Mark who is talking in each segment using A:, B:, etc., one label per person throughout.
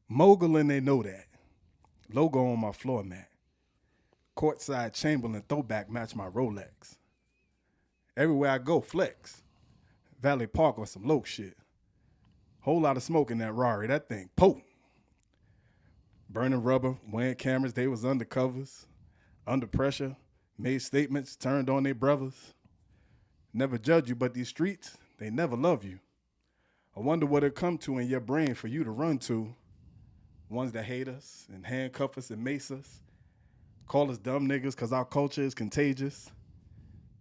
A: Mogul and they know that. Logo on my floor mat. Courtside Chamberlain throwback match my Rolex. Everywhere I go, flex. Valley Park or some low shit. Whole lot of smoke in that Rari. That thing potent. Burning rubber, wearing cameras, they was undercovers. Under pressure, made statements, turned on their brothers. Never judge you, but these streets, they never love you. I wonder what it come to in your brain for you to run to. Ones that hate us and handcuff us and mace us. Call us dumb niggas because our culture is contagious.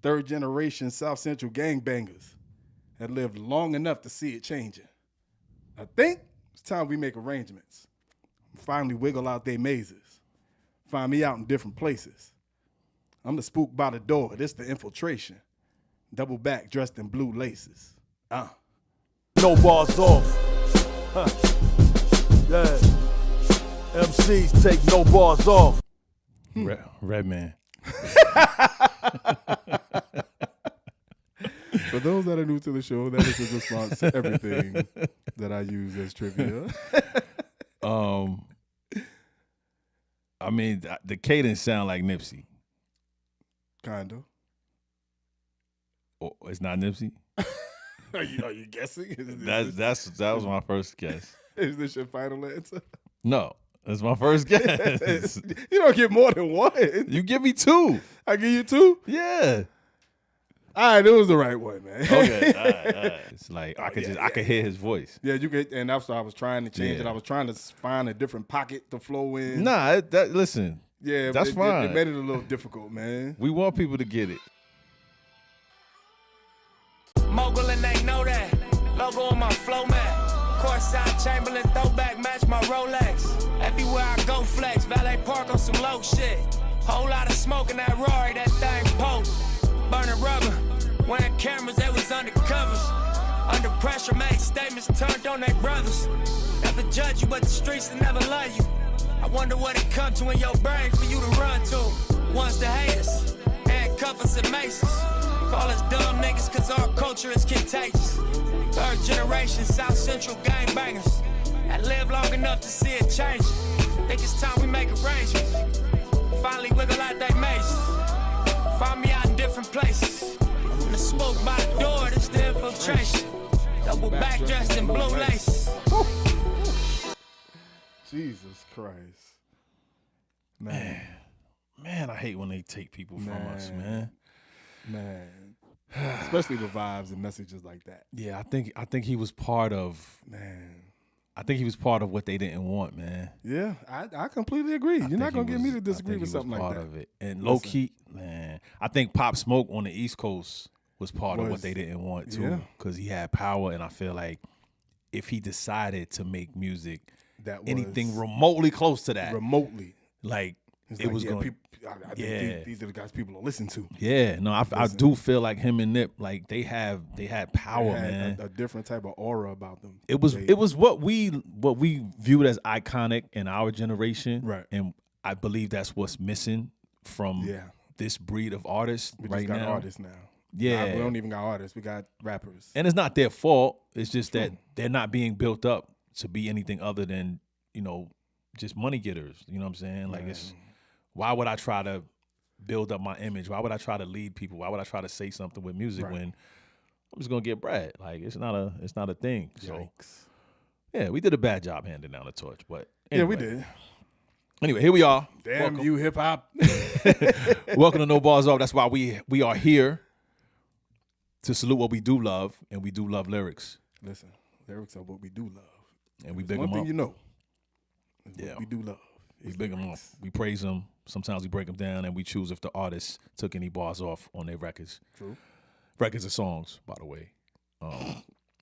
A: Third generation South Central gangbangers that lived long enough to see it changing. I think it's time we make arrangements. Finally wiggle out their mazes. Find me out in different places. I'm the spook by the door. This the infiltration. Double back dressed in blue laces.
B: No bars off. Huh. Yeah. MCs take no bars off.
C: Redman.
A: For those that are new to the show, that is his response to everything that I use as trivia.
C: I mean, the cadence sound like Nipsey.
A: Kind of.
C: Oh, it's not Nipsey?
A: Are you guessing?
C: That was my first guess.
A: Is this your final answer?
C: No, that's my first guess.
A: You don't get more than one.
C: You give me two.
A: I give you two?
C: Yeah.
A: All right, it was the right one, man.
C: Okay, all right. It's like I could hear his voice.
A: Yeah, you could, and that's what I was trying to change it.
C: Yeah.
A: I was trying to find a different pocket to flow in.
C: Nah, listen.
A: Yeah,
C: that's fine.
A: It made it a little difficult, man.
C: We want people to get it.
D: Mogul and they know that. Logo on my flow mat. Courtside Chamberlain throwback match my Rolex. Everywhere I go flex. Valet Park on some low shit. Whole lot of smoke in that Rari, that thing potent. Burning rubber, wearing cameras, they was undercovers. Under pressure, made statements, turned on their brothers. Never judge you, but the streets will never love you. I wonder what it come to in your brain for you to run to. Ones that hate us, handcuff us and maces. Call us dumb niggas cause our culture is contagious. Third generation South Central gangbangers that live long enough to see it change. Think it's time we make arrangements. Finally wiggle out that maze. Find me out in different places. In the smoke by the door, this the infiltration. Double back dressed in blue lace.
A: Jesus Christ.
C: Man, I hate when they take people from us, man.
A: Man. Especially with vibes and messages like that.
C: Yeah, I think he was part of I think he was part of what they didn't want, man.
A: Yeah, I completely agree. You're not gonna get me to disagree with something like that.
C: Part of it. And low key, man, I think Pop Smoke on the East Coast was part of what they didn't want too, because he had power, and I feel like if he decided to make music
A: that was
C: anything remotely close to that, like
A: it's
C: it
A: like,
C: was going.
A: People, I think these are the guys people will listen to.
C: Yeah, no, I do feel like him and Nip, like they had power, man.
A: A different type of aura about them.
C: It was what we viewed as iconic in our generation,
A: right?
C: And I believe that's what's missing from this breed of artists right now.
A: We got artists now.
C: Yeah,
A: we don't even got artists. We got rappers,
C: and it's not their fault. It's just that they're not being built up to be anything other than just money getters. You know what I'm saying? Like it's. Why would I try to build up my image? Why would I try to lead people? Why would I try to say something with music when I'm just gonna get bread? Like it's not a thing.
A: Yikes.
C: So yeah, we did a bad job handing down the torch, but anyway.
A: Yeah, we did.
C: Anyway, here we are.
A: Damn
C: Welcome.
A: you, hip hop.
C: Welcome to No Bars Off. That's why we are here to salute what we do love, and we do love lyrics.
A: Listen, lyrics are what we do love,
C: and we big
A: them
C: up.
A: One thing you know,
C: yeah,
A: we do love.
C: We big them up. We praise them. Sometimes we break them down, and we choose if the artist took any bars off on their records.
A: True.
C: Records are songs, by the way.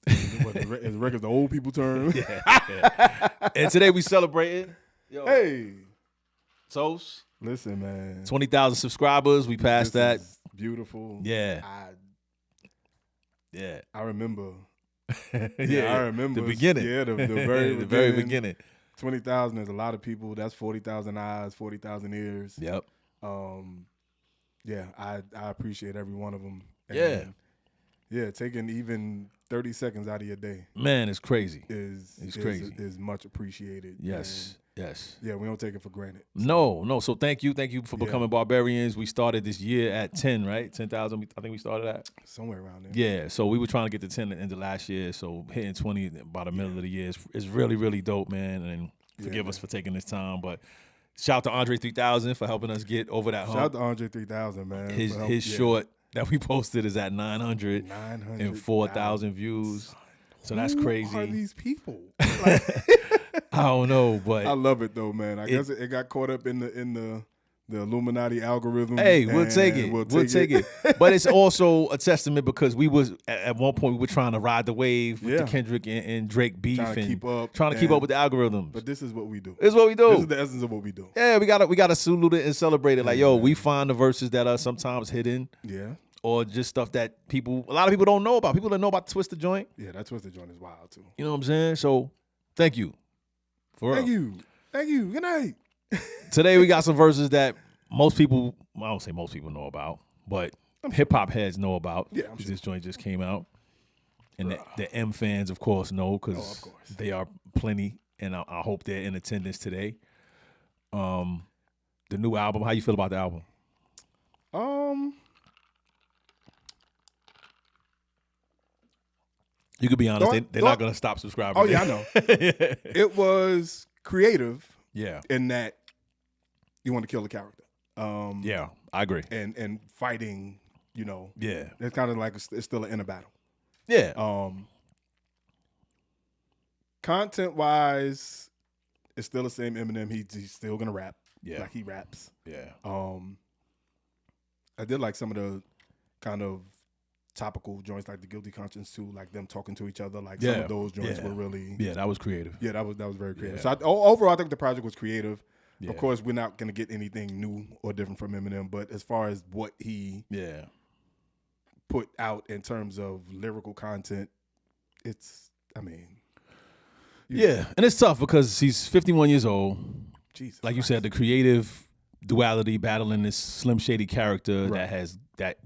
A: Is records the old people term?
C: Yeah. And today we celebrating.
A: Hey.
C: Toast.
A: Listen, man.
C: 20,000 subscribers. We passed that.
A: Beautiful.
C: Yeah.
A: I remember.
C: I
A: remember.
C: The beginning.
A: Yeah, the very
C: the very beginning.
A: 20,000 is a lot of people. That's 40,000 eyes, 40,000 ears.
C: Yep.
A: Yeah, I appreciate every one of them.
C: And
A: yeah, taking even 30 seconds out of your day
C: Man, it's crazy.
A: is
C: crazy.
A: Is much appreciated.
C: Yes. Yes.
A: Yeah, we don't take it for granted.
C: No. So thank you for becoming Barbarians. We started this year at 10, right? 10,000. I think we started at
A: Somewhere around there.
C: Yeah. So we were trying to get to 10 at the end of last year. So hitting 20 by the middle of the year is really, really dope, man. And forgive us for taking this time, but shout out to Andre 3000 for helping us get over that hump.
A: Shout out to Andre 3000, man.
C: His short that we posted is at 904,000 views. So that's crazy.
A: Who are these people?
C: I don't know, but
A: I love it though, man. I guess it got caught up in the Illuminati algorithm.
C: Hey, we'll take it. We'll take it. But it's also a testament because we was at one point we were trying to ride the wave with the Kendrick and Drake beef
A: trying to keep up
C: with the algorithms.
A: But this is what we do.
C: This is what we do.
A: This is the essence of what we do.
C: Yeah, we gotta salute it and celebrate it. Like, yo, we find the verses that are sometimes hidden.
A: Yeah.
C: Or just stuff that a lot of people don't know about. People that know about Twisted Joint.
A: Yeah, that Twisted Joint is wild too.
C: You know what I'm saying? So, thank you.
A: Thank you. Good night.
C: Today we got some verses that most people, I don't say most people know about, but hip hop heads know about.
A: Yeah, I'm sure.
C: This joint just came out. And the M fans, of course, know because they are plenty, and I hope they're in attendance today. The new album, how you feel about the album? You could be honest, they're not going to stop subscribing.
A: Oh, yeah, I know. It was creative.
C: Yeah.
A: In that you want to kill the character.
C: Yeah, I agree.
A: And fighting, you know.
C: Yeah.
A: It's kind of like it's still an inner battle.
C: Yeah.
A: Content-wise, it's still the same Eminem. He's still going to rap.
C: Yeah.
A: Like he raps.
C: Yeah.
A: I did like some of the kind of topical joints like the Guilty Conscience too, like them talking to each other. Like some of those joints were really
C: that was creative.
A: Yeah, that was very creative.
C: Yeah.
A: So overall, I think the project was creative.
C: Yeah.
A: Of course, we're not gonna get anything new or different from Eminem, but as far as what he put out in terms of lyrical content, it's and
C: it's tough because he's 51 years old.
A: Jesus,
C: like you said, the creative duality battling this Slim Shady character that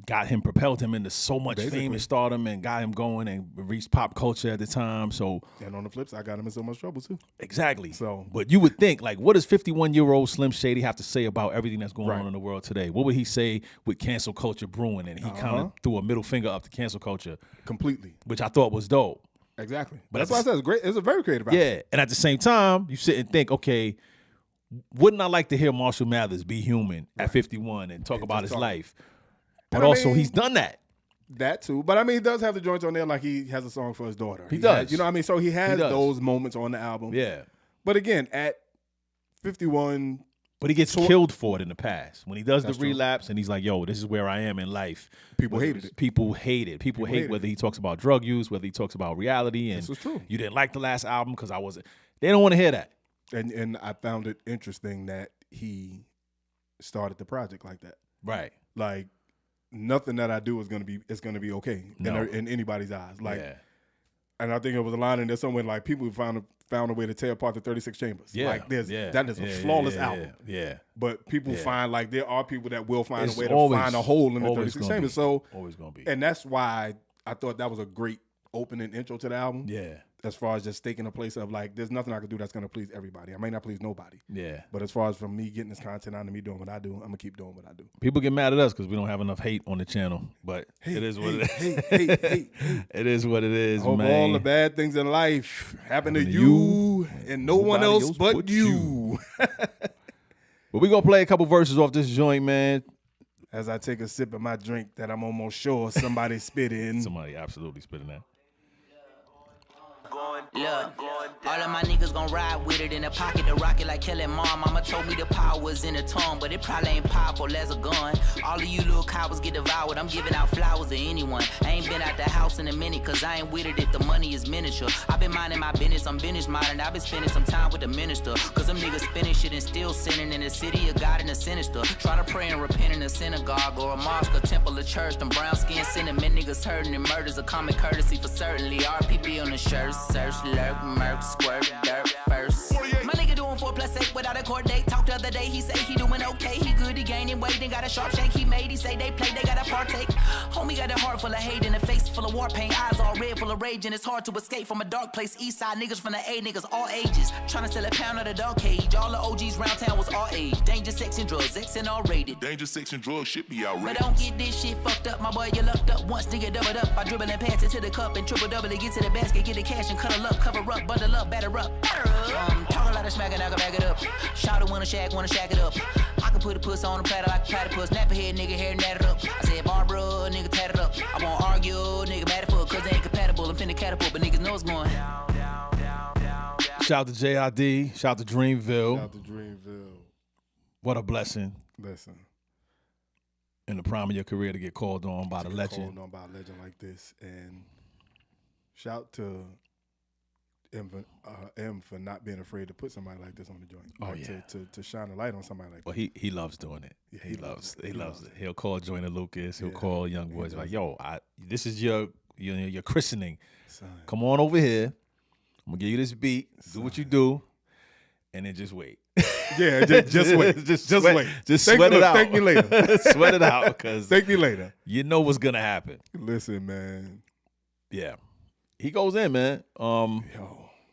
C: propelled him into so much fame and stardom and got him going and reached pop culture at the time. So
A: and on the flip side, I got him in so much trouble too.
C: Exactly.
A: So,
C: but you would think, like, what does 51-year-old Slim Shady have to say about everything that's going on in the world today? What would he say with cancel culture brewing? And he kind of threw a middle finger up to cancel culture
A: completely,
C: which I thought was dope.
A: Exactly. But that's why I said it's great. It's a very creative.
C: Yeah, and at the same time, you sit and think, okay, wouldn't I like to hear Marshall Mathers be human at 51 and talk about his life? But also, he's done that.
A: That too. But he does have the joints on there, like he has a song for his daughter.
C: He does.
A: You know what I mean? So he has those moments on the album.
C: Yeah.
A: But again, at 51.
C: But he gets killed for it in the past. When he does the relapse and he's like, yo, this is where I am in life.
A: People hated it.
C: People hate it. People hate whether he talks about drug use, whether he talks about reality. And
A: this is true.
C: You didn't like the last album because I wasn't. They don't want to hear that.
A: And I found it interesting that he started the project like that.
C: Right.
A: Like nothing that I do is gonna be okay in anybody's eyes. Like, and I think it was a line in there somewhere like people found a way to tear apart the 36 Chambers.
C: Yeah.
A: Like that is a flawless album.
C: Yeah.
A: But people find like there are people that will find a way to find a hole in the 36 Chambers. So
C: always gonna be.
A: And that's why I thought that was a great opening intro to the album.
C: Yeah.
A: As far as just taking a place of like, there's nothing I can do that's gonna please everybody. I may not please nobody.
C: Yeah.
A: But as far as from me getting this content out and me doing what I do, I'm gonna keep doing what I do.
C: People get mad at us because we don't have enough hate on the channel, but it is what it is. It is what it is,
A: Hope
C: man.
A: all the bad things in life happen to you and no one else but you.
C: But we gonna play a couple verses off this joint, man.
A: As I take a sip of my drink that I'm almost sure somebody spit in.
C: Somebody absolutely spit in that.
E: Look, all of my niggas gon' ride with it in the pocket, the rocket like killing mom. Mama told me the power was in the tongue, but it probably ain't powerful as a gun. All of you little cowards get devoured. I'm giving out flowers to anyone. I ain't been out the house in a minute, cause I ain't with it if the money is miniature. I've been minding my business, I'm business modern. I've been spending some time with the minister, cause them niggas spinning shit and still sinning in the city of God and the sinister. Try to pray and repent in a synagogue or a mosque, a temple, a church. Them brown skin sentiment niggas hurting and murders a common courtesy for certainly. RPB on the shirt, search, lurk, murk, squirt, dirt first. My nigga doing 4+8 without a court date. Talked the other day, he say he doing okay. He good, he gaining weight, and got a sharp shake he made. He say they play, they gotta partake. Homie got a heart full of hate and a face full of war paint. Eyes all red, full of rage, and it's hard to escape from a dark place. East side niggas from the A, niggas all ages. Tryna sell a pound of the dog cage. All the OGs round town was all age. Danger, sex, and drugs, X and all rated.
F: Danger, sex, and drugs should be outrageous.
E: But don't get this shit fucked up, my boy, you lucked up once, nigga, doubled up. I dribble and pass it to the cup and triple double it, get to the basket, get the cash and cuddle up, cover up, bundle up, batter up. Talk a lot of smack and I can back it up. Shout wanna shack it up. I can put a puss on a platter like a platypus. Nap a head, nigga, hair natted up. I said, Barbara, nigga, tatted up. I won't argue, nigga, mad at fuck, cause they ain't compatible. I'm finna catapult, but niggas know it's going.
C: Shout out to J.I.D. Shout out to Dreamville.
A: Shout out to Dreamville.
C: What a blessing
A: Listen.
C: in the prime of your career to get called on by the legend.
A: Called on by a legend like this. And shout to M for not being afraid to put somebody like this on the joint.
C: Oh,
A: Like,
C: yeah.
A: To shine a light on somebody like
C: Well,
A: that.
C: he loves doing it.
A: Yeah,
C: he loves
A: it. He loves
C: it. He'll call Joyner Lucas. He'll
A: Yeah.
C: call young boys like, "Yo, this is your christening.
A: Son.
C: Come on over here. I'm gonna give you this beat. Do what you do, and then just wait.
A: Yeah, just wait.
C: Just
A: sweat,
C: wait. Just
A: thank
C: sweat it out.
A: Thank me later.
C: Sweat it out because
A: Thank me later.
C: you know what's gonna happen.
A: Listen, man.
C: Yeah, he goes in, man.
A: Yo.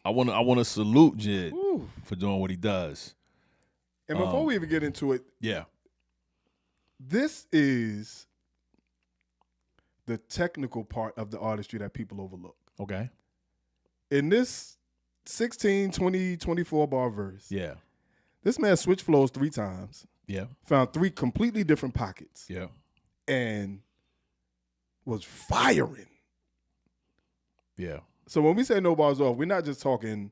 C: I want to salute JID
A: Woo.
C: for doing what he does.
A: And before we even get into it,
C: Yeah,
A: this is the technical part of the artistry that people overlook.
C: okay.
A: In this 16, 20, 24 bar verse,
C: Yeah,
A: this man switched flows 3 times,
C: yeah,
A: found 3 completely different pockets,
C: yeah.
A: and was firing.
C: Yeah.
A: So when we say no bars off, we're not just talking,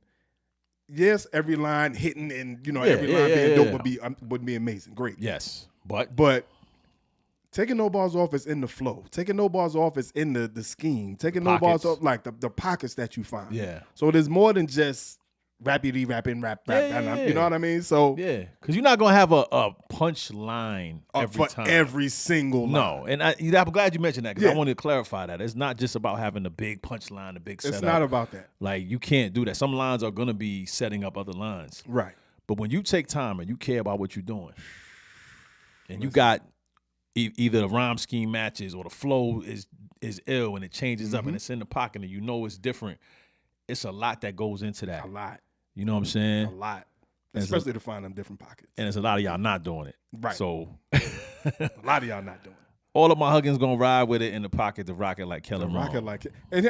A: yes, every line hitting and, every line being dope would be amazing. Great.
C: Yes, but
A: But taking no bars off is in the flow. Taking no bars off is in the scheme. Taking no bars
C: Pockets.
A: off, like the pockets that you find.
C: Yeah.
A: So there's more than just rappity rapping, rap.
C: Yeah.
A: You know what I mean? So
C: yeah, because you're not gonna have a punch line every
A: for
C: time.
A: every single line.
C: No, and I'm glad you mentioned that because I
A: Yeah.
C: wanted to clarify that it's not just about having a big punch line, a big setup.
A: It's not about that.
C: Like you can't do that. Some lines are gonna be setting up other lines.
A: Right.
C: But when you take time and you care about what you're doing, and you got either the rhyme scheme matches or the flow is ill and it changes up and it's in the pocket and you know it's different, it's a lot that goes into that.
A: A lot.
C: You know what I'm saying?
A: A lot.
C: And
A: Especially to find them different pockets.
C: And there's a lot of y'all not doing it.
A: Right.
C: So
A: A lot of y'all not doing it.
C: all of my huggins gonna ride with it in the pocket to rock it like Kelly
A: Rocket like it. And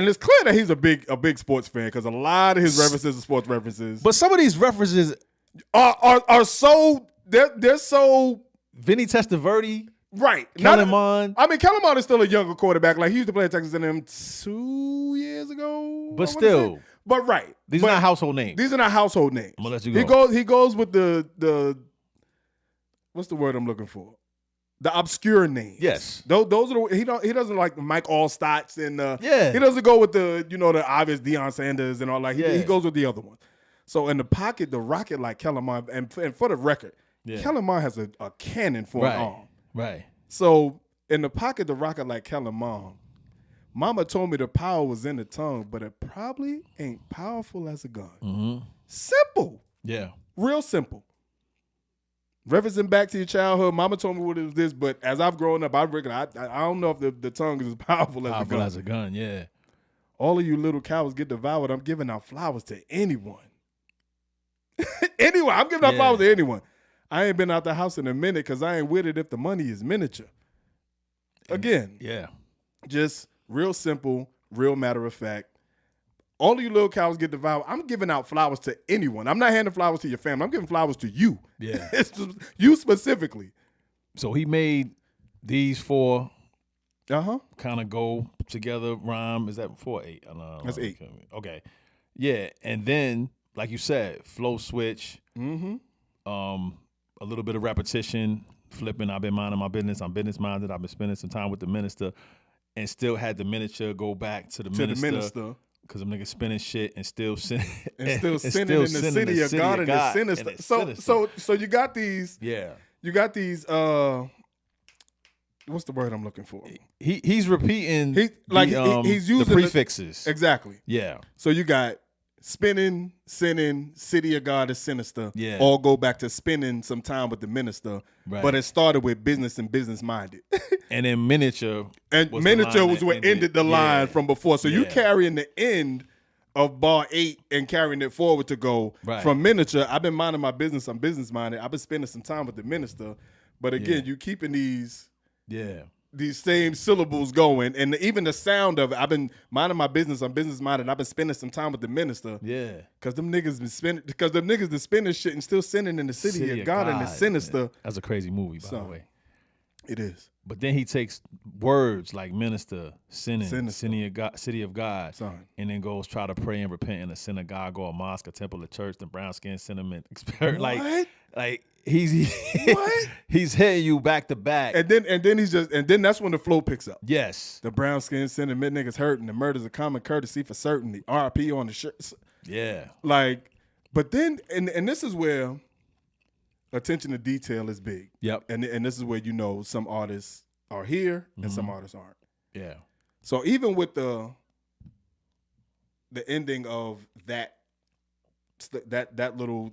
A: it's clear that he's a big sports fan because a lot of his references are sports references.
C: But some of these references,
A: are so they're so
C: Vinny Testaverde,
A: right.
C: Kellen Mond.
A: I mean, Kellen Mond is still a younger quarterback. Like he used to play at Texas A&M 2 years ago.
C: But
A: I wanna
C: still.
A: say. But right.
C: These
A: But
C: are not household names.
A: These are not household names.
C: I'm gonna let you go.
A: He goes with the what's the word I'm looking for? The obscure names.
C: Yes.
A: Those are he doesn't like Mike Allstotts and
C: Yeah.
A: he doesn't go with the the obvious Deion Sanders and all that.
C: Yeah.
A: He goes with the other ones. So in the pocket, the rocket like Kellen Mond, and for the record, Kellen Mond has a cannon for an arm.
C: Right.
A: So in the pocket, the rocket like Kellen Mond. Mama told me the power was in the tongue, but it probably ain't powerful as a gun.
C: Mm-hmm.
A: Simple.
C: Yeah.
A: Real simple. Referencing back to your childhood, Mama told me what it was this, but as I've grown up, I don't know if the tongue is as powerful as a
C: Powerful
A: gun.
C: as a gun, yeah.
A: All of you little cowards get devoured. I'm giving out flowers to anyone. Anyone. I'm giving out flowers to anyone. I ain't been out the house in a minute because I ain't with it if the money is miniature. Again,
C: Yeah.
A: just real simple, real matter of fact. All of you little cows get devoured. I'm giving out flowers to anyone. I'm not handing flowers to your family. I'm giving flowers to you.
C: Yeah.
A: It's just you specifically.
C: So he made these 4
A: Uh-huh.
C: kind of go together rhyme. Is that 4 or 8? I don't know.
A: That's 8.
C: Okay. Yeah. And then, like you said, flow switch, a little bit of repetition, flipping. I've been minding my business. I'm business minded. I've been spending some time with the minister and still had the miniature go back to the minister. Because them niggas spinning shit and still sinning.
A: And still sinning in the city of God and the sinister. So you got these.
C: Yeah.
A: You got these. What's the word I'm looking for?
C: He's repeating.
A: He's using
C: the prefixes.
A: Exactly.
C: Yeah.
A: So you got spinning, sinning, city of God is sinister.
C: Yeah.
A: All go back to spending some time with the minister.
C: Right.
A: But it started with business and business minded.
C: And then miniature.
A: And
C: was the
A: miniature
C: line
A: was
C: that
A: what ended the line from before. So you
C: Yeah.
A: carrying the end of bar 8 and carrying it forward to go
C: Right.
A: from miniature. I've been minding my business. I'm business minded. I've been spending some time with the minister. But again, you keeping these same syllables going, and even the sound of it. I've been minding my business. I'm business minded. I've been spending some time with the minister.
C: Yeah.
A: Cause them niggas been spending. Because them niggas been spending shit and still sinning in the city of God and the sinister.
C: Man. That's a crazy movie, by the way.
A: It is.
C: But then he takes words like minister, sinning,
A: Sinister.
C: city of God,
A: Son.
C: and then goes try to pray and repent in a synagogue or a mosque, a temple, a church, the brown skin sentiment experience. Like he's
A: What?
C: he's hitting you back to back.
A: And then that's when the flow picks up.
C: Yes.
A: The brown skin sentiment niggas hurting. The murder's a common courtesy for certainty. RP on the shirt.
C: Yeah.
A: Like, but then and this is where attention to detail is big.
C: Yep.
A: And this is where you know some artists are here and some artists aren't.
C: Yeah.
A: So even with the ending of that little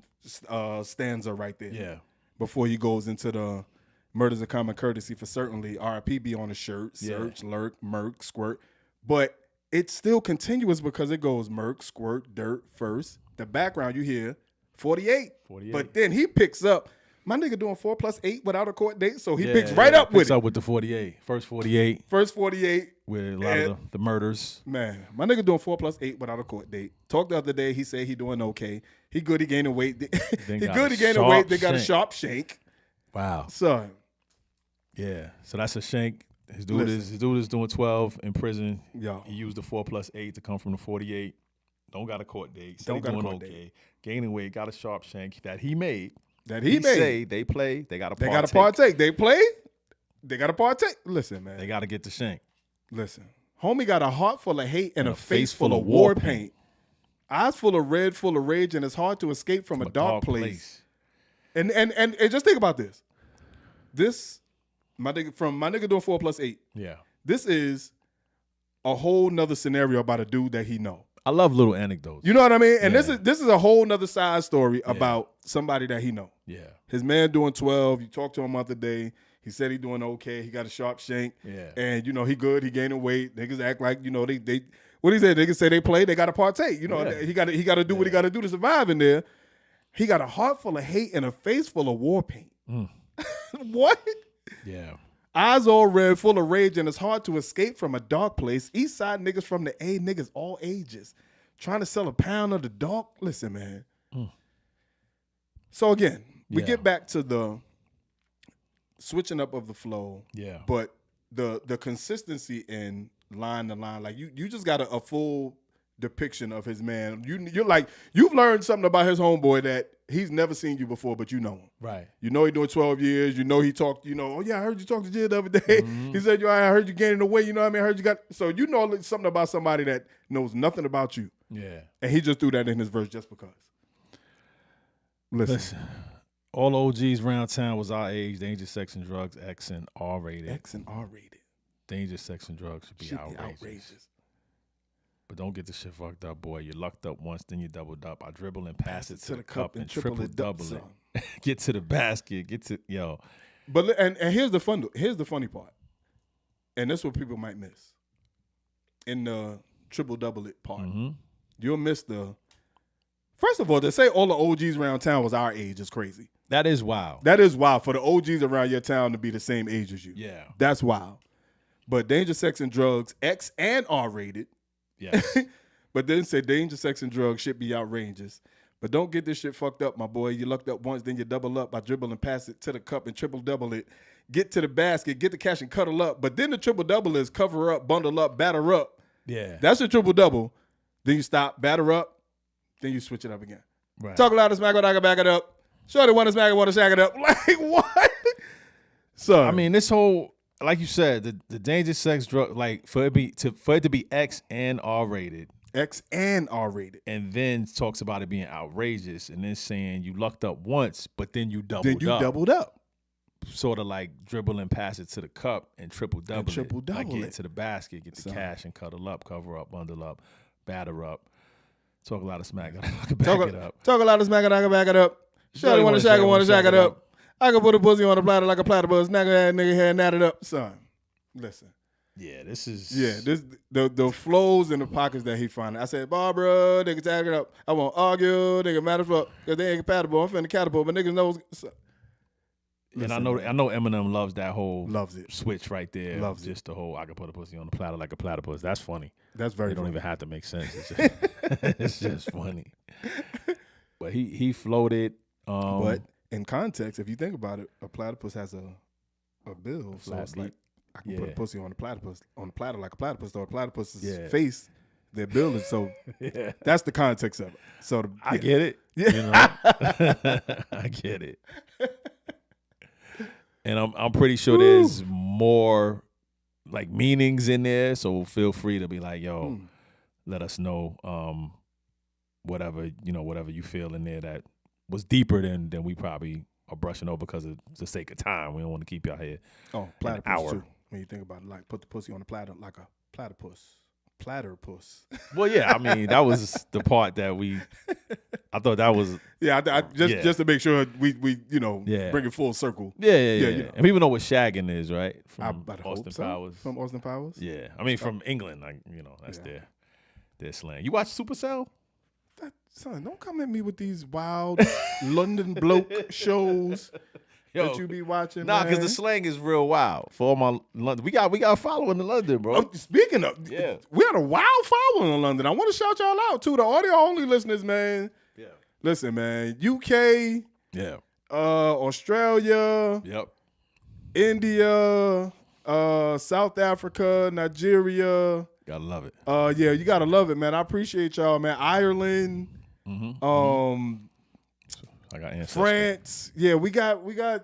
A: stanza right there.
C: Yeah.
A: Before he goes into the murder's a common courtesy for certainly, RIP be on the shirt, search, lurk, murk, squirt. But it's still continuous because it goes murk, squirt, dirt first. The background you hear 48. But then he picks up, my nigga doing 4 + 8 without a court date, so he picks right up with
C: picks
A: it.
C: up with the 48. First 48
A: First 48.
C: with a lot of the murders.
A: Man, my nigga doing 4 + 8 without a court date. Talked the other day, he said he doing okay. He good, he gaining weight. He gaining weight, they got a sharp shank.
C: Wow.
A: Son.
C: Yeah. So that's a shank. His dude is doing 12 in prison.
A: Yo.
C: He used the 4 + 8 to come from the 48. Don't got a court date. Said
A: Don't
C: he
A: got a
C: doing
A: court
C: okay.
A: date.
C: Gaining weight, got a sharp shank that he made.
A: He
C: say they play, they got to partake.
A: They got to partake. They play, they got to partake. Listen, man.
C: They got to get the shank.
A: Listen. Homie got a heart full of hate and a face full of war paint. Eyes full of red, full of rage, and it's hard to escape from a dark place. And just think about this. This, my nigga doing 4 + 8.
C: Yeah.
A: This is a whole nother scenario about a dude that he know.
C: I love little anecdotes.
A: You know what I mean? And this is a whole nother side story about somebody that he know.
C: Yeah.
A: His man doing 12. You talked to him the other day. He said he doing okay. He got a sharp shank.
C: Yeah.
A: And, you know, he good. He gaining weight. Niggas act like, you know, they what he said? Niggas say they play. They got to partake. You know, he got to do what he got to do to survive in there. He got a heart full of hate and a face full of war paint. What?
C: Yeah.
A: Eyes all red, full of rage, and it's hard to escape from a dark place. East side niggas from the A, niggas all ages. Trying to sell a pound of the dark. Listen, man. So again, we get back to the switching up of the flow.
C: Yeah.
A: But the consistency in line to line, like you just got a full depiction of his man. You're like, you've learned something about his homeboy that he's never seen you before, but you know him.
C: Right.
A: You know he doing 12 years. You know he talked, oh yeah, I heard you talk to JID the other day. He said, I heard you gaining the weight. You know what I mean? I heard you got, so you know something about somebody that knows nothing about you.
C: Yeah.
A: And he just threw that in his verse just because. Listen.
C: All OGs around town was our age. Dangerous, sex, and drugs, X and R rated.
A: X and R rated.
C: Dangerous, sex, and drugs should be outrageous. But don't get the shit fucked up, boy. You lucked up once, then you doubled up. I dribble and pass it to the cup and triple double it. Get to the basket.
A: But and here's the funny part. And that's what people might miss. In the triple double it part. You'll miss first of all, to say all the OGs around town was our age is crazy.
C: That is wild.
A: That is wild for the OGs around your town to be the same age as you.
C: Yeah.
A: That's wild. But Danger, Sex, and Drugs, X and R rated.
C: Yes.
A: But then say danger, sex, and drugs should be outrageous. But don't get this shit fucked up, my boy. You lucked up once, then you double up by dribble and pass it to the cup and triple double it. Get to the basket, get the cash and cuddle up. But then the triple double is cover up, bundle up, batter up.
C: Yeah.
A: That's your triple double. Then you stop, batter up, then you switch it up again.
C: Right.
A: Talk louder, smack it, I can back it up. Shorty want to smack it, want to shack it up. Like what? So
C: I mean, this whole, like you said, the danger, sex, drug, like for it to be X and R rated.
A: X and R rated.
C: And then talks about it being outrageous and then saying you lucked up once, but then you doubled up.
A: Then you doubled up.
C: Sort of like dribble and pass it to the cup and triple double it. Like get
A: it.
C: into the basket, get the cash and cuddle up, cover up, bundle up, batter up. Talk a lot of smack. I can back it up.
A: Talk a lot of smack and I can back it up. Shawty wanna shack it up. I can put a pussy on a platter like a platypus. Knock that nigga head, nat it up. Son, listen.
C: Yeah, this is.
A: Yeah, this the flows and the pockets that he finding. I said, Barbara, niggas tag it up. I won't argue, nigga matter fuck, because they ain't compatible. I'm finna catapult, but niggas knows. So,
C: and I know Eminem loves that whole
A: it.
C: Switch right there.
A: Loves
C: just the whole I can put a pussy on the platter like a platypus. That's funny.
A: That's very.
C: It don't
A: funny.
C: even have to make sense. It's just, it's just funny. But he floated.
A: But in context, if you think about it, a platypus has a bill, so it's like I can put a pussy on the platypus on the platter like a platypus. So a platypus's face, their bill is so. That's the context of it. So
C: I get it.
A: Yeah,
C: you know? I get it. And I'm pretty sure there's more like meanings in there. So feel free to be like, yo, let us know whatever you feel in there that was deeper than we probably are brushing over because of the sake of time. We don't want to keep y'all here.
A: Oh, platypus too. When you think about it, like put the pussy on the platter like a platypus. Platypus.
C: Well, yeah, I mean that was the part that I thought that was.
A: Yeah, just to make sure we bring it full circle.
C: Yeah. And people know what shagging is, right? From Austin Powers.
A: From Austin Powers.
C: Yeah, I mean from England, like that's their slang. You watch Supercell?
A: Son, don't come at me with these wild London bloke shows that you be watching.
C: Nah, because the slang is real wild. For all my London, we got a following in London, bro.
A: Speaking of, we had a wild following in London. I want to shout y'all out too, the audio only listeners, man.
C: Yeah.
A: Listen, man, UK, Australia, India, South Africa, Nigeria.
C: Gotta love it.
A: Yeah, you gotta love it, man. I appreciate y'all, man. Ireland,
C: I got ancestry.
A: France. Yeah, we got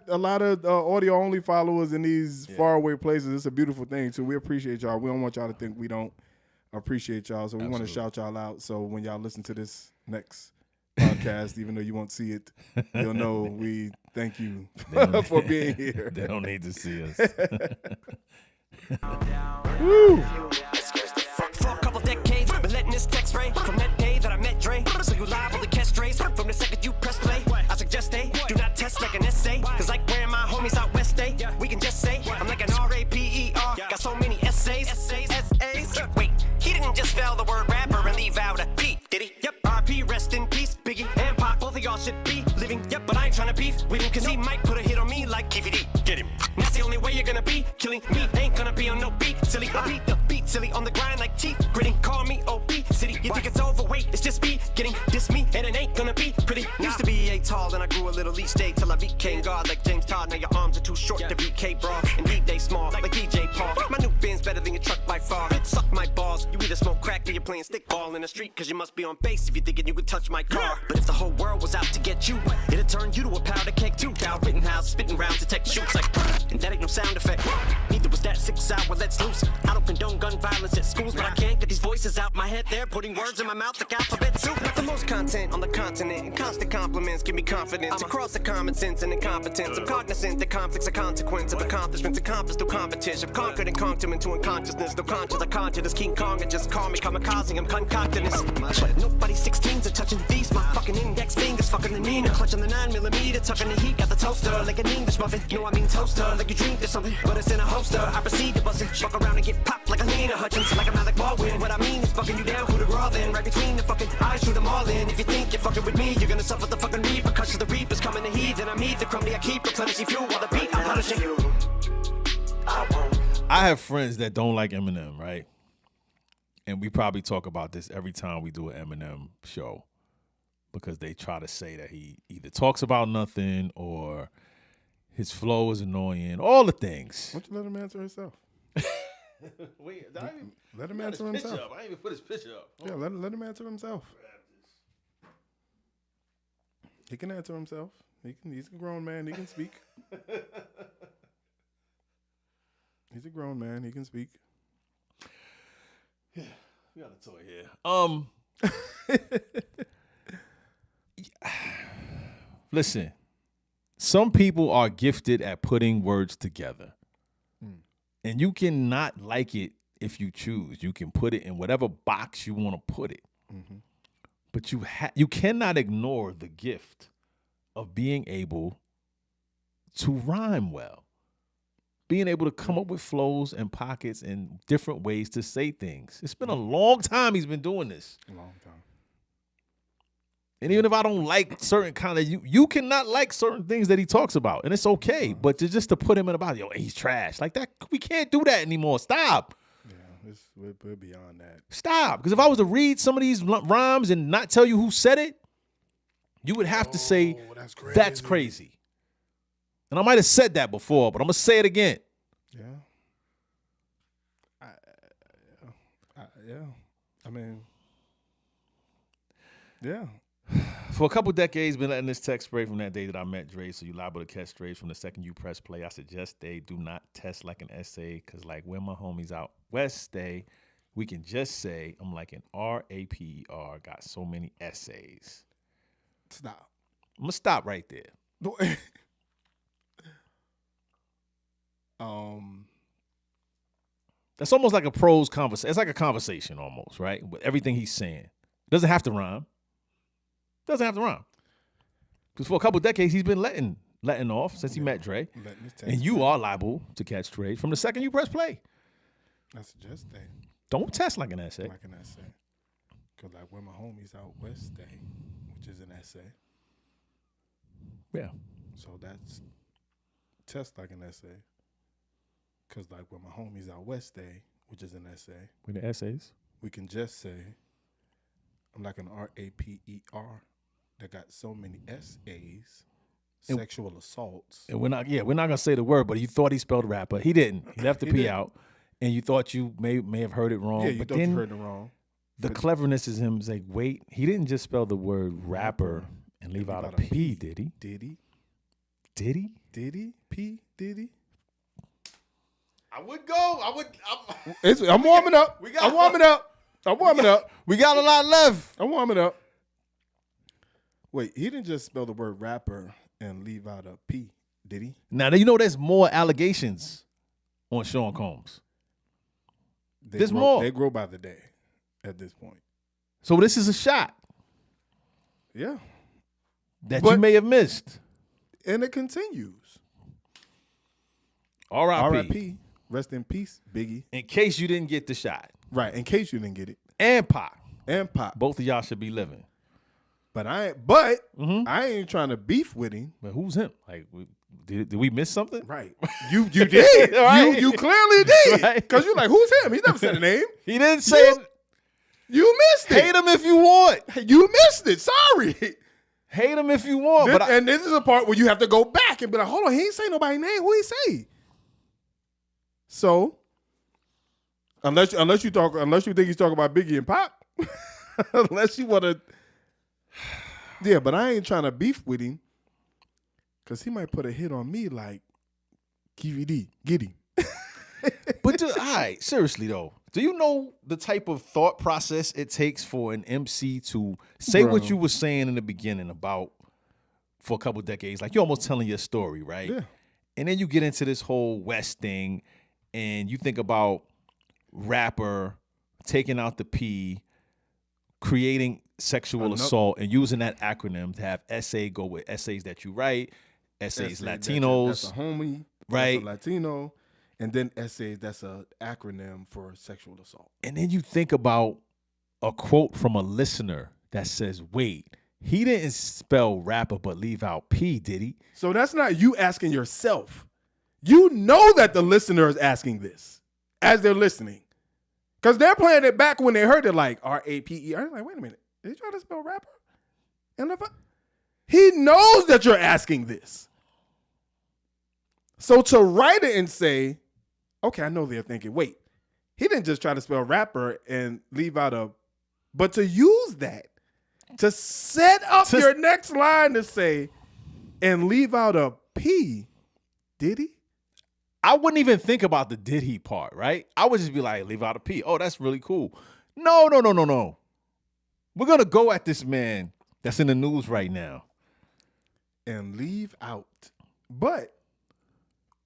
A: a lot of audio only followers in these faraway places. It's a beautiful thing too. We appreciate y'all. We don't want y'all to think we don't appreciate y'all. So we want to shout y'all out. So when y'all listen to this next podcast, even though you won't see it, you'll know we thank you for being here.
C: They don't need to see us.
A: Woo.
F: For a couple decades, been letting this text ray from that day that I met Dre. So you liable to catch strays from the second you press play. I suggest they do not test like an essay. Cause like where my homies out west day, we can just say I'm like an R-A-P-E-R. Got so many essays. Wait, he didn't just spell the word rapper and leave out a P, did he? Yep, R.P. rest in peace, Biggie and Pac. Both of y'all should be living. Yep, but I ain't trying to beef with him cause he might put a hit on me like KVD. Get him. That's the only way you're gonna be killing me. Ain't gonna be on no beat, silly. I beat the beat, silly, on the grind like teeth gritting. Call me OP City. You think it's overweight? It's just me getting diss me, and it ain't gonna be pretty. Used to be 8 tall, then I grew a little each day till I became God like James Todd. Now your arms are too short to be K-Bra. Indeed, they small like DJ Paul. My new Benz better than your truck by far. Suck my balls. You either smoke crack or you're playing stickball in the street, cause you must be on base if you're thinking you could touch my car. But if the whole world was out to get you, it'd turn you to a powder cake too. Down Rittenhouse, spitting rounds to take shoots like, and that ain't no sound effect. Neither was that 6 hour let's loose. I don't condone gun violence at schools, but I can't get these voices out my head. They're putting words in my mouth like alphabet soup. Got the most content on the continent, and constant compliments give me confidence. Across the common sense and incompetence, I'm cognizant that conflicts are consequence of accomplishments accomplished through competition. I've conquered and conked him into unconsciousness. No conscious, I conjured as King Kong and just call me kamikaze. I'm concocting this. But nobody 16s are touching these. My fucking index fingers fucking the Nina. Clutching the 9mm, tucking the heat. Got the toaster like an English muffin. No, I mean toaster, like you drink or something. But it's in a holster. I proceed to bust it. Fuck around and get popped like a Lena Hutchins. Like I'm Alec Baldwin. What I mean is fucking you down, who the raw then. Right between the fucking eyes, shoot them all in. If you think you're fucking with me, you're gonna suffer the fucking repercussions. The reapers coming to heat, and I'm the crumbly. I keep replenishing fuel while the beat I'm punishing you.
C: I have friends that don't like Eminem, right? And we probably talk about this every time we do an Eminem show because they try to say that he either talks about nothing or his flow is annoying, all the things.
A: Why don't you let him answer himself?
C: Wait,
A: let him answer himself.
C: I didn't even put his picture up.
A: Yeah, let him answer himself. He can answer himself. He's a grown man. He can speak. He's a grown man. He can speak.
C: Yeah, we got a toy here. Listen, some people are gifted at putting words together. And you cannot like it if you choose. You can put it in whatever box you want to put it. But you cannot ignore the gift of being able to rhyme well. Being able to come up with flows and pockets and different ways to say things. It's been a long time he's been doing this.
A: A long time.
C: And even if I don't like certain kind of, you cannot like certain things that he talks about, and it's okay. But just to put him in about, he's trash. Like that, we can't do that anymore. Stop.
A: Yeah, we're beyond that.
C: Stop. Because if I was to read some of these rhymes and not tell you who said it, you would have to say, that's crazy. And I might have said that before, but I'm going to say it again.
A: Yeah. I mean, yeah.
C: For a couple decades, been letting this text spray from that day that I met Dre, so you liable to catch strays from the second you press play. I suggest they do not test like an essay, because like where my homies out west stay, we can just say I'm like an RAPER, got so many essays.
A: Stop.
C: I'm going to stop right there. That's almost like a prose conversation. It's like a conversation almost, right? With everything he's saying. Doesn't have to rhyme. Doesn't have to rhyme. Because for a couple decades, he's been letting off since he met Dre. And you are liable to catch strays from the second you press play.
A: I suggest that.
C: Don't test like an essay.
A: Like an essay. Because like where my homies out west stay, which is an essay.
C: Yeah.
A: So that's test like an essay. Because like where my homies out west stay, which is an essay.
C: With the essays.
A: We can just say, I'm like an RAPER that got so many essays, sexual assaults.
C: And we're not gonna say the word, but you thought he spelled rapper. He didn't. He left the P out. And you thought you may have heard it wrong.
A: Yeah, you thought you heard it wrong.
C: The cleverness is him like, wait, he didn't just spell the word rapper and leave out a P, did he?
A: Did he?
C: Did he?
A: Did he? P, did he?
C: I would go.
A: I'm warming up. I'm warming up.
C: We got a lot left.
A: I'm warming up. Wait, he didn't just spell the word rapper and leave out a P, did he?
C: Now, you know there's more allegations on Sean Combs. There's more.
A: They grow by the day at this point.
C: So this is a shot.
A: Yeah.
C: That you may have missed.
A: And it continues.
C: R.I.P.
A: Rest in peace, Biggie.
C: In case you didn't get the shot.
A: Right, in case you didn't get it.
C: And Pop.
A: Both
C: of y'all should be living.
A: But I ain't trying to beef with him.
C: But who's him? Like, did we miss something?
A: Right. You did. Right? You clearly did. Because you're like, who's him? He never said a name.
C: He didn't say it.
A: You missed it.
C: Hate him if you want.
A: You missed it. Sorry.
C: Hate him if you want.
A: And this is a part where you have to go back and be like, hold on, he ain't say nobody's name. Who he say? So, unless you think he's talking about Biggie and Pop, unless you want to, yeah. But I ain't trying to beef with him because he might put a hit on me like KVD, get him.
C: But all right, seriously though, do you know the type of thought process it takes for an MC to say what you were saying in the beginning about for a couple decades? Like you're almost telling your story, right?
A: Yeah.
C: And then you get into this whole West thing. And you think about rapper taking out the P, creating sexual assault, and using that acronym to have essay go with essays that you write, essays Latinos.
A: That's a homie.
C: Right.
A: That's a Latino. And then essays, that's an acronym for sexual assault.
C: And then you think about a quote from a listener that says, wait, he didn't spell rapper but leave out P, did he?
A: So that's not you asking yourself. You know that the listener is asking this as they're listening. Because they're playing it back when they heard it like R-A-P-E-R. Like, wait a minute. Did he try to spell rapper? And he knows that you're asking this. So to write it and say, okay, I know they're thinking, wait, he didn't just try to spell rapper and leave out a, but to use that, to set up your next line to say, and leave out a P, did he?
C: I wouldn't even think about the did he part, right? I would just be like, leave out a P. Oh, that's really cool. No. We're going to go at this man that's in the news right now.
A: And leave out. But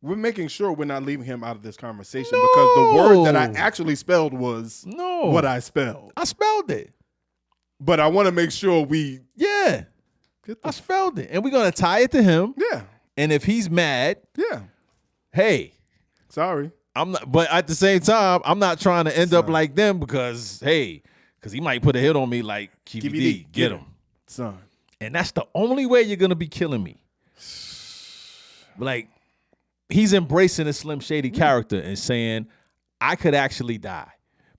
A: we're making sure we're not leaving him out of this conversation because the word that I actually spelled was what I spelled.
C: I spelled it.
A: But I want to make sure we
C: Yeah.
A: get
C: I
A: the
C: spelled it. And we're going to tie it to him.
A: yeah.
C: And if he's mad,
A: Yeah.
C: hey,
A: Sorry.
C: I'm not, but at the same time, I'm not trying to end up like them because he might put a hit on me like QVD. Get him.
A: Son.
C: And that's the only way you're going to be killing me. Like, he's embracing a Slim Shady character and saying, I could actually die.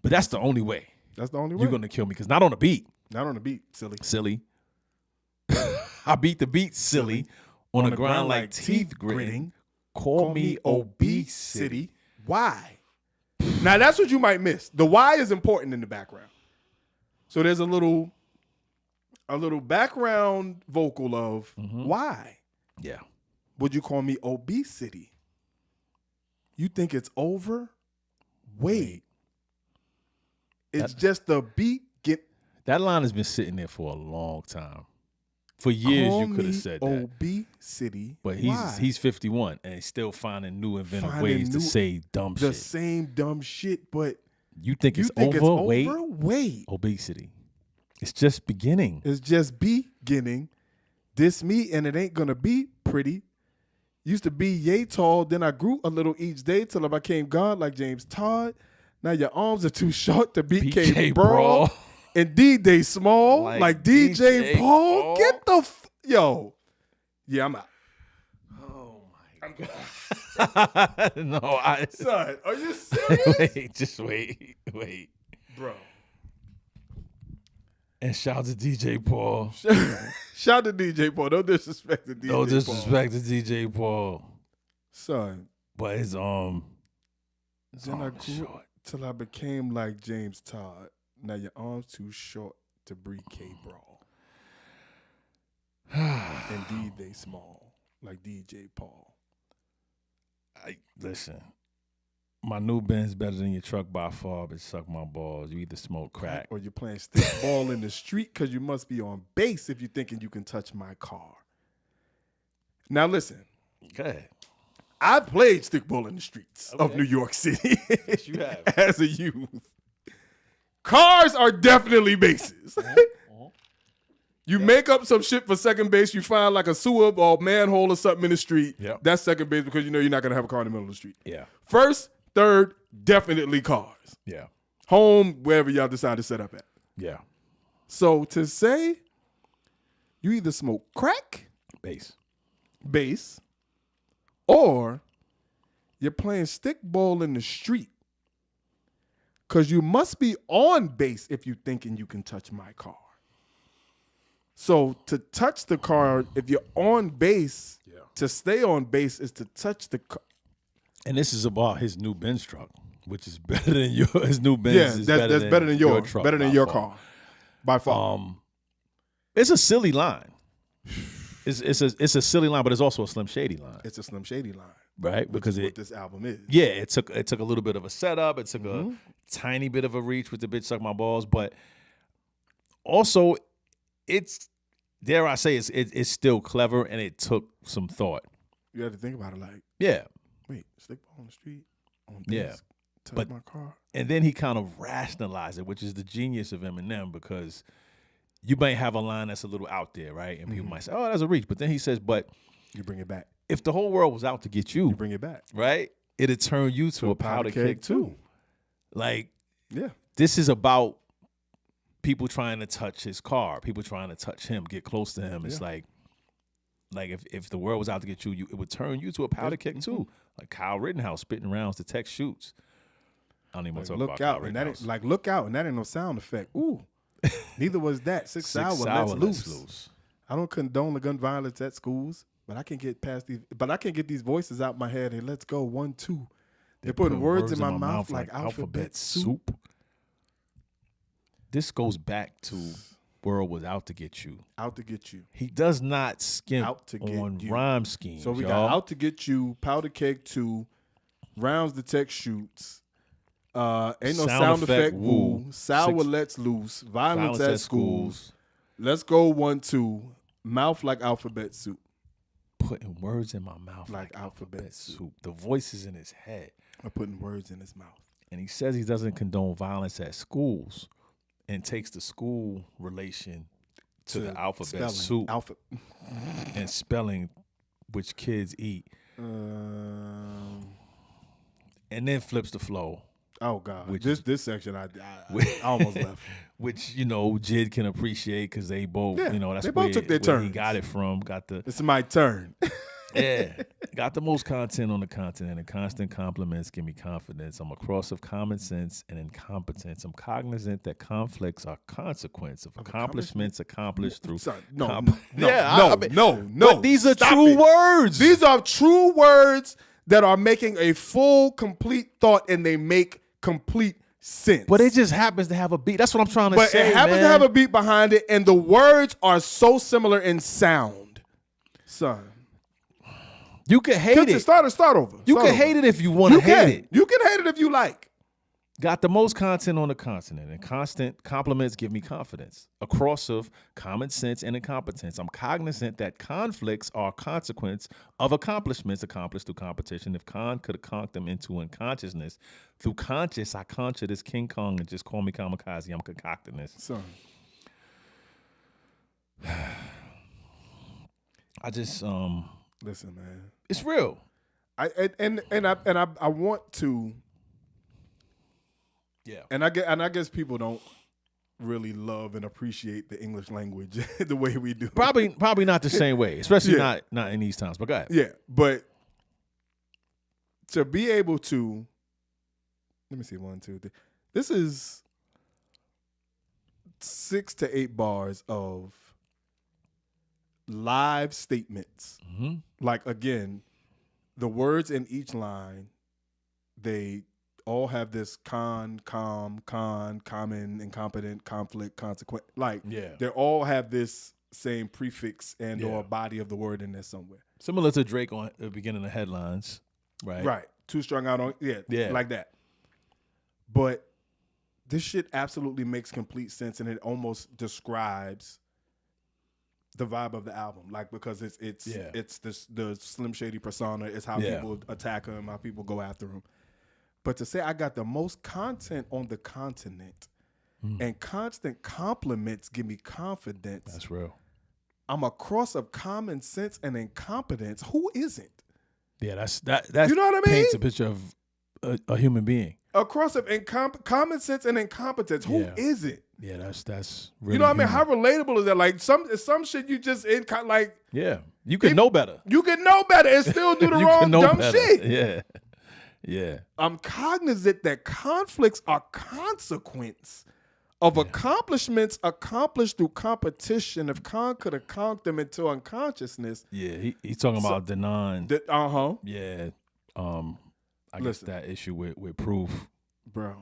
C: But that's the only way
A: That's the only way.
C: you're going to kill me because not on the beat.
A: Not on the beat, silly.
C: I beat the beat, silly. On the ground like teeth gritting. Call me obesity.
A: Why? Now that's what you might miss. The why is important in the background. So there's a little background vocal of why
C: Yeah.
A: would you call me obesity? You think it's over? Wait. It's just the beat.
C: That line has been sitting there for a long time. For years,
A: Call
C: you could have
A: me
C: said that.
A: obesity.
C: But
A: Why?
C: he's 51 and he's still finding new inventive
A: Finding
C: ways to
A: new-
C: say dumb
A: the
C: shit.
A: same dumb shit, but
C: You think
A: you
C: it's
A: think
C: over?
A: it's over? Wait.
C: Obesity. It's just beginning.
A: It's just beginning. This me, and it ain't gonna be pretty. Used to be yay tall, then I grew a little each day till I became God like James Todd. Now your arms are too short to beat
C: BK
A: K Brawl.
C: Brawl.
A: Indeed, they small like DJ Paul.
C: Paul.
A: Get the yo. Yeah, I'm out.
C: Oh my God. No,
A: Son, are you serious,
C: wait, just wait,
A: bro?
C: And shout out to DJ Paul.
A: Shout to DJ Paul. No disrespect to DJ
C: No
A: Paul.
C: disrespect to DJ Paul.
A: Son.
C: But his
A: Then I
C: arm is
A: grew
C: short.
A: till I became like James Todd. Now your arms too short to breed K Brawl. Indeed, they small like DJ Paul.
C: Listen, my new Benz better than your truck by far, but suck my balls. You either smoke crack.
A: Or you're playing stick ball in the street because you must be on base if you're thinking you can touch my car. Now listen,
C: Okay.
A: I played stick ball in the streets of New York City
C: Yes, you have.
A: as a youth. Cars are definitely bases. You make up some shit for second base, you find like a sewer or manhole or something in the street.
C: Yep.
A: That's second base because you know you're not going to have a car in the middle of the street.
C: Yeah.
A: First, third, definitely cars.
C: Yeah.
A: Home, wherever y'all decide to set up at.
C: Yeah.
A: So to say you either smoke crack, base, or you're playing stick ball in the street because you must be on base if you're thinking you can touch my car. So to touch the car, if you're on base, to stay on base is to touch the car.
C: And this is about his new Benz truck, which is better than his new Benz.
A: Yeah,
C: is
A: that's better than your
C: truck.
A: better than
C: by
A: your
C: far.
A: car, by far.
C: It's a silly line. It's a silly line, but it's also a Slim Shady line,
A: It's a Slim Shady line,
C: right?
A: which
C: Because
A: is what this album is.
C: it took a little bit of a setup. It took a tiny bit of a reach with the bitch suck my balls, but also it's, dare I say, it's still clever and it took some thought.
A: You had to think about it like,
C: Yeah.
A: wait, stick ball on the street, on base,
C: Yeah.
A: touch
C: But-
A: my car.
C: And then he kind of rationalized it, which is the genius of Eminem, because you might have a line that's a little out there, right? And people might say, oh, that's a reach. But then he says, but
A: You bring it back.
C: if the whole world was out to get you,
A: You bring it back.
C: right, it'd turn you to a powder keg too. Like,
A: Yeah.
C: this is about people trying to touch his car, people trying to touch him, get close to him. It's like if the world was out to get you, it would turn you to a powder keg too. Like Kyle Rittenhouse spitting rounds to tech shoots. I don't even want to talk
A: Look
C: about Kyle
A: out, and that
C: Rittenhouse.
A: ain't, like look out, and that ain't no sound effect. Ooh, neither was that. Six hour,
C: Sour
A: let's loose. I don't condone the gun violence at schools, but I can get past these. But I can get these voices out my head. And let's go 1, 2. They're putting words in my mouth like alphabet soup.
C: This goes back to world was out to get you.
A: Out to get you.
C: He does not skimp
A: Out to get
C: on
A: you.
C: rhyme schemes.
A: So we
C: y'all.
A: got out to get you, powder keg 2, rounds to tech shoots. Ain't no sound effect woo. Sour lets loose. Violence at schools. Let's go 1, 2. Mouth like alphabet soup.
C: Putting words in my mouth
A: Like alphabet soup.
C: The voices in his head.
A: Or putting words in his mouth.
C: And he says he doesn't condone violence at schools. and takes the school relation to the alphabet
A: spelling.
C: soup and spelling which kids eat,
A: Um,
C: and then flips the flow.
A: Oh God,
C: Which
A: this section I almost left.
C: Which JID can appreciate because they both,
A: Yeah,
C: that's
A: they both took their
C: where he
A: turns.
C: got it from. Got the
A: It's my turn.
C: got the most content on the continent, and constant compliments give me confidence. I'm a cross of common sense and incompetence. I'm cognizant that conflicts are consequence of accomplishments accomplished through.
A: Son, no.
C: But these are
A: Stop
C: true
A: it.
C: words.
A: These are true words that are making a full, complete thought, and they make complete sense.
C: But it just happens to have a beat. That's what I'm trying to
A: But
C: say.
A: it happens to have a beat behind it, and the words are so similar in sound. Son.
C: You can hate it.
A: Start over.
C: You can hate it if you want to hate it.
A: You can hate it if you like.
C: Got the most content on the continent, and constant compliments give me confidence. A cross of common sense and incompetence. I'm cognizant that conflicts are a consequence of accomplishments accomplished through competition. If Khan could have conked them into unconsciousness, through conscious, I conjure this King Kong and just call me kamikaze. I'm concocting this.
A: Son.
C: I just
A: Listen, man.
C: it's real.
A: I want to.
C: Yeah.
A: And I guess people don't really love and appreciate the English language the way we do.
C: Probably not the same way, especially
A: Yeah.
C: not in these times. But go ahead.
A: Yeah, but to be able to, let me see, 1, 2, 3. This is 6 to 8 bars of live statements.
C: Mm-hmm.
A: Like, again, the words in each line, they all have this common, incompetent, conflict, consequent. Like, they all have this same prefix and or body of the word in there somewhere.
C: Similar to Drake on the beginning of headlines, right?
A: Right. Too strung out on, like that. But this shit absolutely makes complete sense, and it almost describes the vibe of the album, like, because it's the Slim Shady persona. It's how people attack him, how people go after him. But to say I got the most content on the continent and constant compliments give me confidence.
C: That's real.
A: I'm a cross of common sense and incompetence. Who isn't?
C: Yeah, that's
A: You know what I mean?
C: Paints a picture of a human being.
A: A cross of common sense and incompetence. Who isn't?
C: Yeah, that's really
A: You know what I mean?
C: human.
A: How relatable is that? Like some shit you just like.
C: Yeah, you can know better.
A: You can know better and still do the
C: You
A: wrong
C: can know
A: dumb
C: better.
A: shit.
C: Yeah.
A: I'm cognizant that conflicts are consequence of accomplishments accomplished through competition. If Khan could have conked them into unconsciousness.
C: Yeah, he's talking about denying.
A: Yeah.
C: I guess that issue with proof.
A: Bro.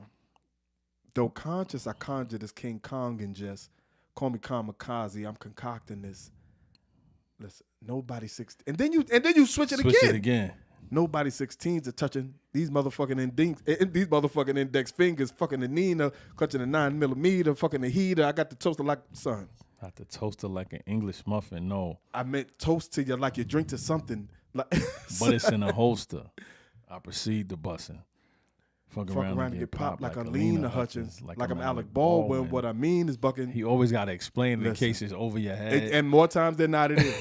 A: Though conscious, I conjure this King Kong and just call me kamikaze. I'm concocting this. Listen, nobody 16. And then you switch it again. Nobody 16s are touching these motherfucking index fingers, fucking the Nina, clutching the 9mm, fucking the heater. I got the toaster like son.
C: Not the toaster like an English muffin, no.
A: I meant toast to you like you drink to something. Like,
C: but it's in a holster. I proceed to bussin'. Fuck around and get popped
A: like a Lena Hutchins. Like I'm Alec Baldwin. What I mean is bucking.
C: He always got to explain it in case it's over your head.
A: And more times than not it is.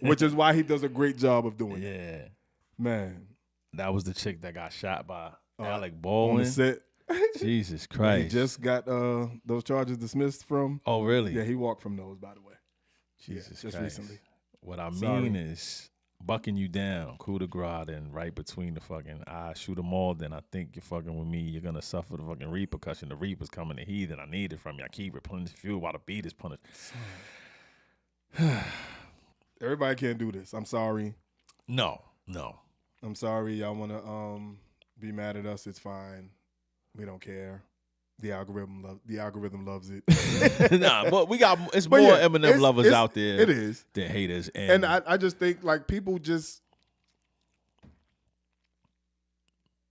A: Which is why he does a great job of doing it.
C: Yeah.
A: Man.
C: That was the chick that got shot by Alec Baldwin.
A: On the set.
C: Jesus Christ.
A: He just got those charges dismissed from.
C: Oh, really?
A: Yeah, he walked from those, by the way.
C: Jesus
A: just
C: Christ.
A: recently.
C: What I mean is bucking you down, coup de grace, and right between the fucking eyes, shoot them all, then I think you're fucking with me. You're going to suffer the fucking repercussion. The reaper's coming to heat, and I need it from you. I keep replenishing fuel while the beat is punished.
A: Everybody can't do this. I'm sorry.
C: No.
A: I'm sorry. Y'all want to be mad at us. It's fine. We don't care. The algorithm loves it.
C: Nah, but it's more Eminem lovers out there.
A: It is.
C: Than haters.
A: And I just think like people just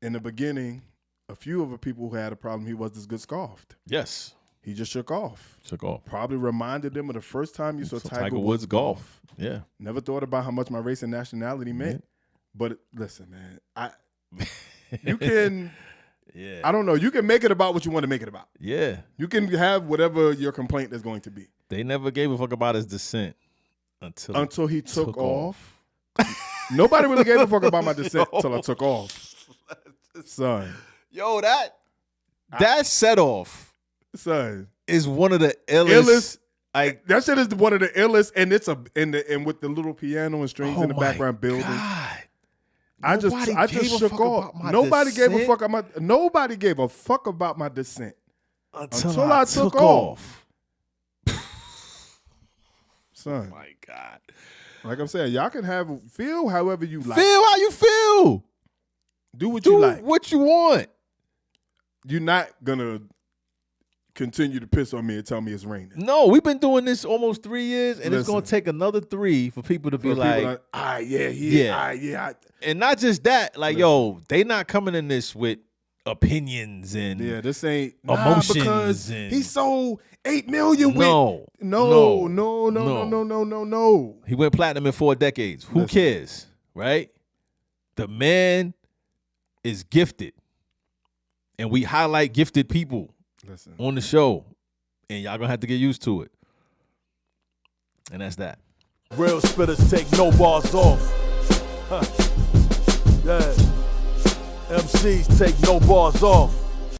A: in the beginning, a few of the people who had a problem he was this good scoffed.
C: Yes.
A: He just shook off.
C: Shook
A: Probably reminded them of the first time you saw
C: Tiger Woods golf. Yeah.
A: Never thought about how much my race and nationality meant. But listen, man, you can
C: Yeah.
A: I don't know. You can make it about what you want to make it about.
C: Yeah.
A: You can have whatever your complaint is going to be.
C: They never gave a fuck about his descent
A: until he took off. Nobody really gave a fuck about my descent until I took off. Son.
C: Yo, that set off,
A: son,
C: is one of the illest.
A: That shit is one of the illest, and it's and with the little piano and strings in the background building.
C: God.
A: I just shook off. Nobody gave a fuck about nobody gave a fuck about my descent until I took off. Son.
C: Oh my God.
A: Like I'm saying, y'all can feel however you like.
C: Feel how you feel.
A: Do what you like.
C: What you want.
A: You're not gonna continue to piss on me and tell me it's raining.
C: No, we've been doing this almost 3 years, and it's gonna take another 3 for people to be like, and not just that, like, yo, they not coming in this with opinions and
A: this ain't
C: emotions
A: because
C: and
A: he sold 8 million.
C: No. He went platinum in 4 decades. Who cares, right? The man is gifted, and we highlight gifted people on the show, and y'all gonna have to get used to it. And that's that.
B: Real spitters take no bars off. Huh. Yeah. MCs take no bars off.